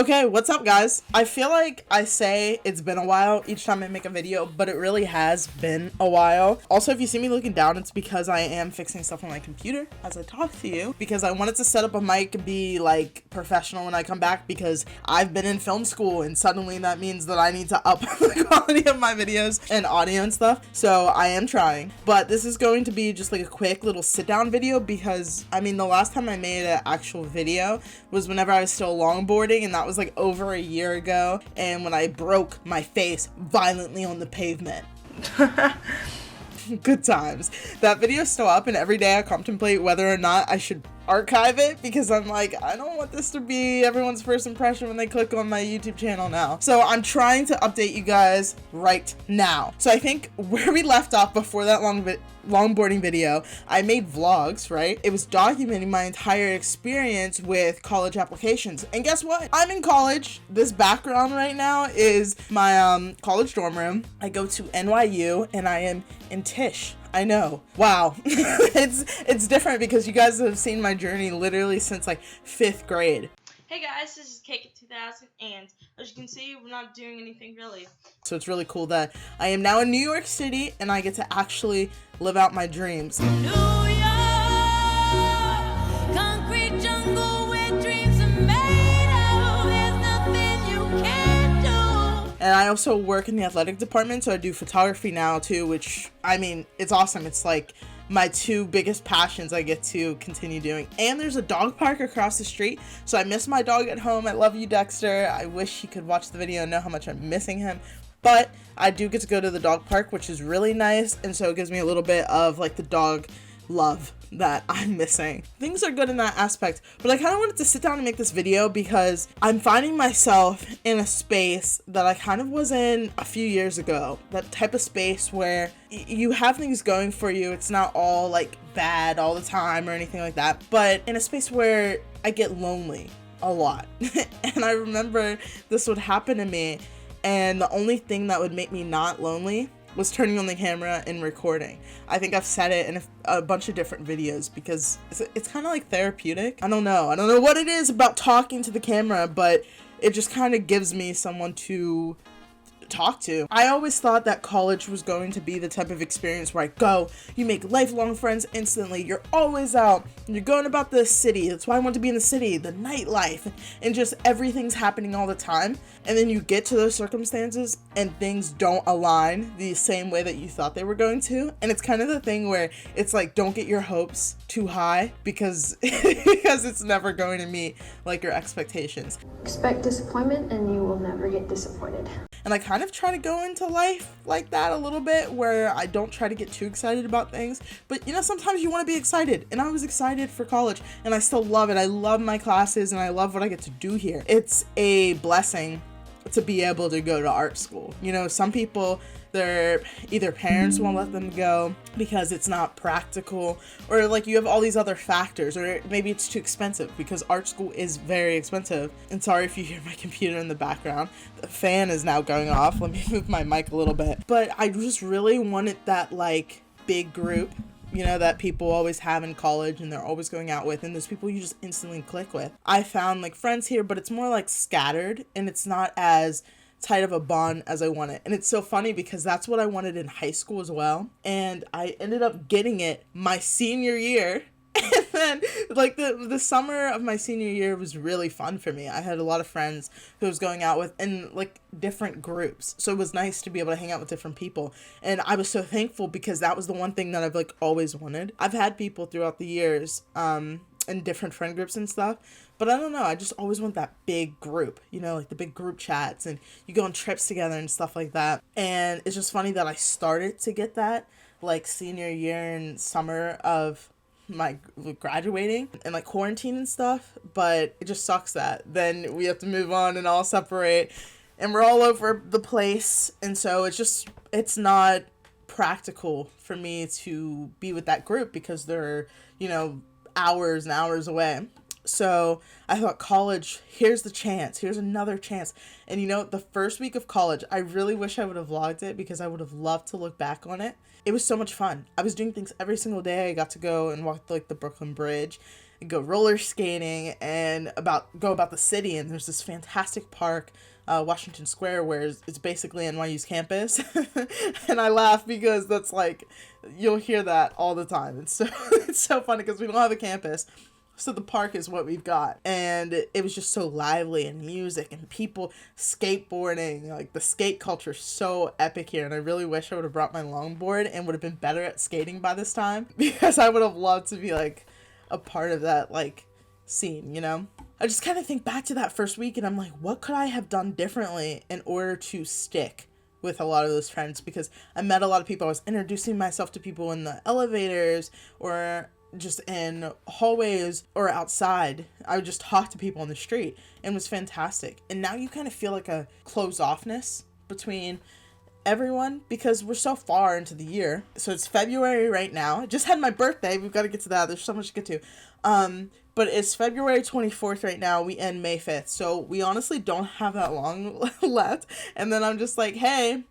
Okay, what's up, guys? I feel like I say it's been a while each time I make a video, but it really has been a while. Also, if you see me looking down, it's because I am fixing stuff on my computer as I talk to you, because I wanted to set up a mic and be like professional when I come back, because I've been in film school and suddenly that means that I need to up the quality of my videos and audio and stuff. So I am trying, but this is going to be just like a quick little sit down video, because I mean, the last time I made an actual video was whenever I was still longboarding, and that was like over a year ago, and when I broke my face violently on the pavement. Good times. That video's still up, and every day I contemplate whether or not I should archive it, because I'm like, I don't want this to be everyone's first impression when they click on my YouTube channel now. So I'm trying to update you guys right now. So I think where we left off before that longboarding video, I made vlogs, right? It was documenting my entire experience with college applications. And guess what? I'm in college. This background right now is my college dorm room. I go to NYU and I am in Tisch. I know. Wow. It's different because you guys have seen my journey literally since like 5th grade. Hey guys, this is Cake at 2000, and as you can see, we're not doing anything really. So it's really cool that I am now in New York City and I get to actually live out my dreams. New York, concrete jungle where dreams are made of. There's nothing you can't do. And I also work in the athletic department, so I do photography now too, which, I mean, it's awesome. It's like my two biggest passions I get to continue doing. And there's a dog park across the street, so I miss my dog at home. I love you, Dexter. I wish he could watch the video and know how much I'm missing him. But I do get to go to the dog park, which is really nice, and so it gives me a little bit of like the dog love that I'm missing. Things are good in that aspect, but I kind of wanted to sit down and make this video because I'm finding myself in a space that I kind of was in a few years ago. That type of space where you have things going for you. It's not all like bad all the time or anything like that, but in a space where I get lonely a lot. And I remember this would happen to me, and the only thing that would make me not lonely was turning on the camera and recording. I think I've said it in a bunch of different videos because it's kind of like therapeutic. I don't know what it is about talking to the camera, but it just kind of gives me someone to talk to. I always thought that college was going to be the type of experience where I go, you make lifelong friends instantly, you're always out, you're going about the city. That's why I want to be in the city, the nightlife, and just everything's happening all the time. And then you get to those circumstances and things don't align the same way that you thought they were going to. And it's kind of the thing where it's like, don't get your hopes too high because it's never going to meet like your expectations. Expect disappointment and you will never get disappointed. And I kind of try to go into life like that a little bit, where I don't try to get too excited about things. But you know, sometimes you want to be excited, and I was excited for college, and I still love it. I love my classes, and I love what I get to do here. It's a blessing to be able to go to art school. You know, some people, their either parents won't let them go because it's not practical, or like you have all these other factors, or maybe it's too expensive because art school is very expensive. And sorry if you hear my computer in the background. The fan is now going off. Let me move my mic a little bit. But I just really wanted that like big group, you know, that people always have in college and they're always going out with, and those people you just instantly click with. I found like friends here, but it's more like scattered, and it's not as tight of a bond as I wanted. And it's so funny because that's what I wanted in high school as well, and I ended up getting it my senior year. And then like the summer of my senior year was really fun for me. I had a lot of friends who I was going out with in like different groups, so it was nice to be able to hang out with different people. And I was so thankful because that was the one thing that I've like always wanted. I've had people throughout the years in different friend groups and stuff, but I don't know, I just always want that big group, you know, like the big group chats, and you go on trips together and stuff like that. And it's just funny that I started to get that like senior year and summer of my graduating and like quarantine and stuff, but it just sucks that then we have to move on and all separate, and we're all over the place. And so it's not practical for me to be with that group because they're, you know, hours and hours away. So I thought, college, here's the chance, here's another chance. And you know, the first week of college, I really wish I would have vlogged it because I would have loved to look back on it. It was so much fun. I was doing things every single day. I got to go and walk like the Brooklyn Bridge go roller skating, and go about the city. And there's this fantastic park, Washington Square, where it's basically NYU's campus. And I laugh because that's like, you'll hear that all the time. It's so funny because we don't have a campus. So the park is what we've got. And it was just so lively, and music and people skateboarding. Like, the skate culture is so epic here. And I really wish I would have brought my longboard and would have been better at skating by this time, because I would have loved to be like a part of that like scene, you know? I just kind of think back to that first week and I'm like, what could I have done differently in order to stick with a lot of those friends? Because I met a lot of people. I was introducing myself to people in the elevators or just in hallways or outside. I would just talk to people on the street, and it was fantastic. And now you kind of feel like a closed offness between everyone because we're so far into the year. So it's February right now. I just had my birthday. We've got to get to that. There's so much to get to. But it's February 24th right now. We end May 5th. So we honestly don't have that long left. And then I'm just like, hey,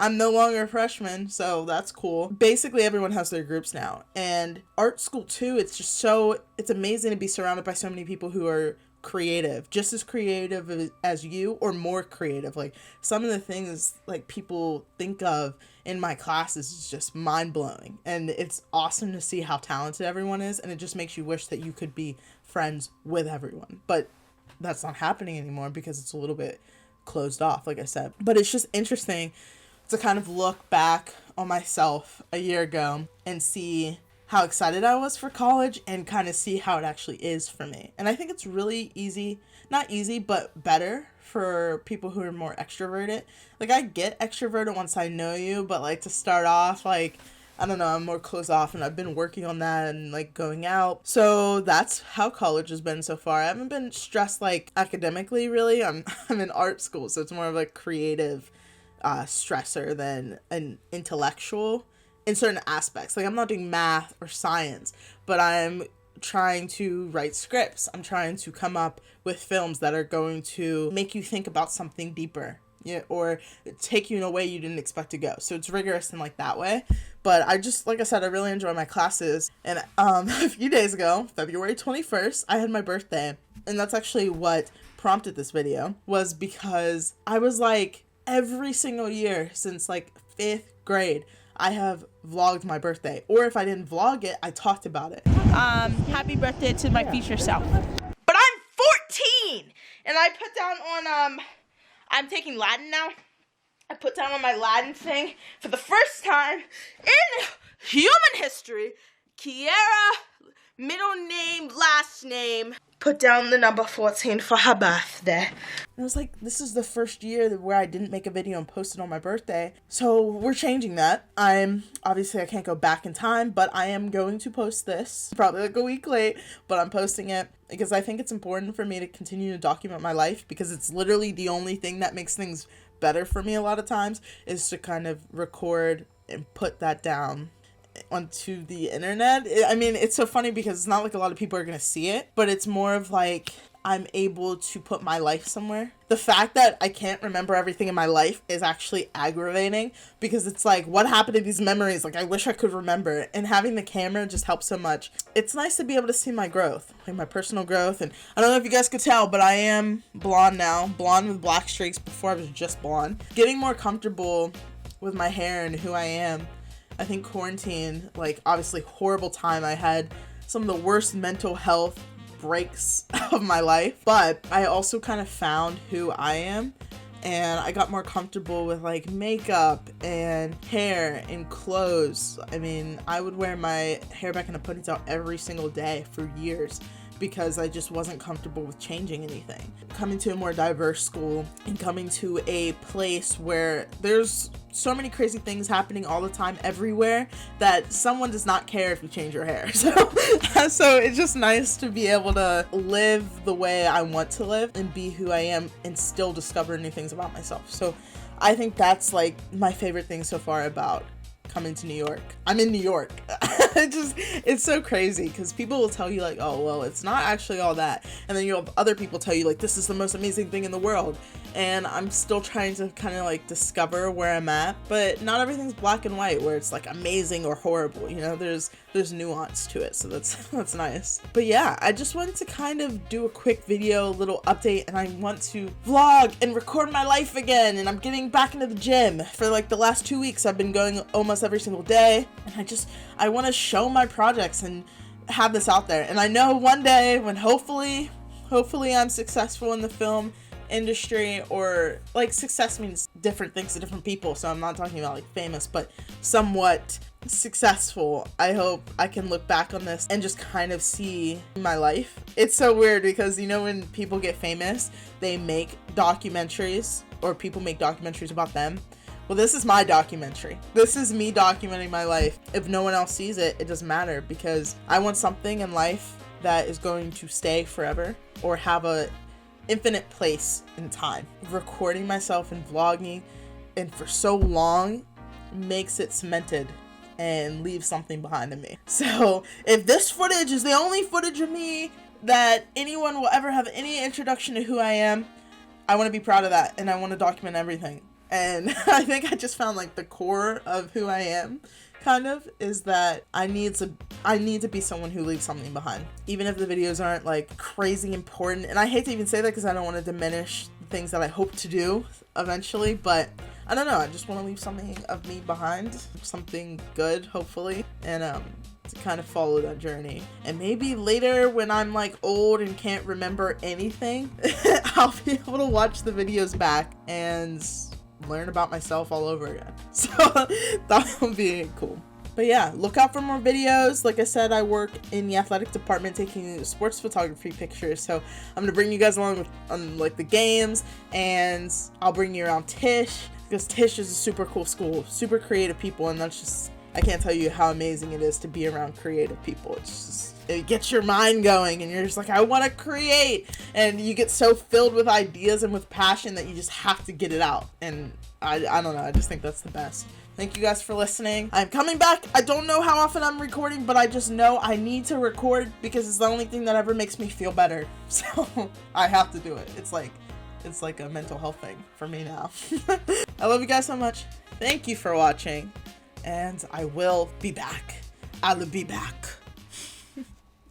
I'm no longer a freshman, so that's cool. Basically, everyone has their groups now. And art school, too, it's amazing to be surrounded by so many people who are creative, just as creative as you, or more creative. Like, some of the things, like, people think of in my classes is just mind-blowing. And it's awesome to see how talented everyone is, and it just makes you wish that you could be friends with everyone. But that's not happening anymore because it's a little bit closed off, like I said. But it's just interesting to kind of look back on myself a year ago and see how excited I was for college and kind of see how it actually is for me. And I think it's really easy, not easy, but better for people who are more extroverted. Like, I get extroverted once I know you, but like to start off, like, I don't know, I'm more closed off, and I've been working on that and like going out. So that's how college has been so far. I haven't been stressed like academically, really. I'm in art school, so it's more of like creative stressor than an intellectual in certain aspects. Like, I'm not doing math or science, but I'm trying to write scripts. I'm trying to come up with films that are going to make you think about something deeper, yeah, or take you in a way you didn't expect to go. So it's rigorous in like that way. But I just, like I said, I really enjoy my classes. And a few days ago, February 21st, I had my birthday. And that's actually what prompted this video, was because I was like, every single year since like 5th grade, I have vlogged my birthday. Or if I didn't vlog it, I talked about it. Happy birthday to my future self. But I'm 14! And I put down on, I'm taking Latin now. I put down on my Latin thing for the first time in human history, Kiera, middle name, last name, put down the number 14 for her birthday. And I was like, this is the first year where I didn't make a video and post it on my birthday. So we're changing that. Obviously I can't go back in time, but I am going to post this. Probably like a week late, but I'm posting it because I think it's important for me to continue to document my life, because it's literally the only thing that makes things better for me a lot of times, is to kind of record and put that down onto the internet. I mean, it's so funny because it's not like a lot of people are gonna see it, but it's more of like I'm able to put my life somewhere. The fact that I can't remember everything in my life is actually aggravating, because it's like, what happened to these memories? Like, I wish I could remember it. And having the camera just helps so much. It's nice to be able to see my growth, like my personal growth. And I don't know if you guys could tell, but I am blonde now, blonde with black streaks. Before I was just blonde. Getting more comfortable with my hair and who I am. I think quarantine, like, obviously horrible time. I had some of the worst mental health breaks of my life, but I also kind of found who I am, and I got more comfortable with like makeup and hair and clothes. I mean, I would wear my hair back in a ponytail every single day for years because I just wasn't comfortable with changing anything. Coming to a more diverse school and coming to a place where there's so many crazy things happening all the time everywhere that someone does not care if you change your hair. So it's just nice to be able to live the way I want to live and be who I am and still discover new things about myself. So I think that's like my favorite thing so far about coming to New York. I'm in New York. It's so crazy because people will tell you like, oh, well, it's not actually all that. And then you'll have other people tell you like, this is the most amazing thing in the world. And I'm still trying to kind of like discover where I'm at, but not everything's black and white where it's like amazing or horrible, you know, there's nuance to it. So that's nice. But yeah, I just wanted to kind of do a quick video, little update, and I want to vlog and record my life again. And I'm getting back into the gym. For like the last 2 weeks, I've been going almost every single day, and I want to show my projects and have this out there. And I know one day when hopefully I'm successful in the film industry, or like success means different things to different people, so I'm not talking about like famous, but somewhat successful. I hope I can look back on this and just kind of see my life. It's so weird because, you know, when people get famous, they make documentaries, or people make documentaries about them. Well, this is my documentary. This is me documenting my life. If no one else sees it, it doesn't matter, because I want something in life that is going to stay forever or have a infinite place in time. Recording myself and vlogging and for so long makes it cemented and leaves something behind in me. So if this footage is the only footage of me that anyone will ever have any introduction to who I am, I want to be proud of that, and I want to document everything. And I think I just found like the core of who I am, kind of, is that I need to be someone who leaves something behind, even if the videos aren't like crazy important. And I hate to even say that because I don't want to diminish the things that I hope to do eventually, but I don't know, I just want to leave something of me behind, something good, hopefully, and to kind of follow that journey. And maybe later when I'm like old and can't remember anything, I'll be able to watch the videos back and learn about myself all over again. So that would be cool. But yeah, look out for more videos. Like I said, I work in the athletic department taking sports photography pictures, so I'm gonna bring you guys along on like the games, and I'll bring you around Tisch, because Tisch is a super cool school, super creative people, and that's just, I can't tell you how amazing it is to be around creative people. It's just, it gets your mind going, and you're just like, I want to create, and you get so filled with ideas and with passion that you just have to get it out. And I don't know, I just think that's the best. Thank you guys for listening. I'm coming back. I don't know how often I'm recording, but I just know I need to record because it's the only thing that ever makes me feel better. So I have to do it. It's like a mental health thing for me now. I love you guys so much. Thank you for watching, and I will be back. I'll be back.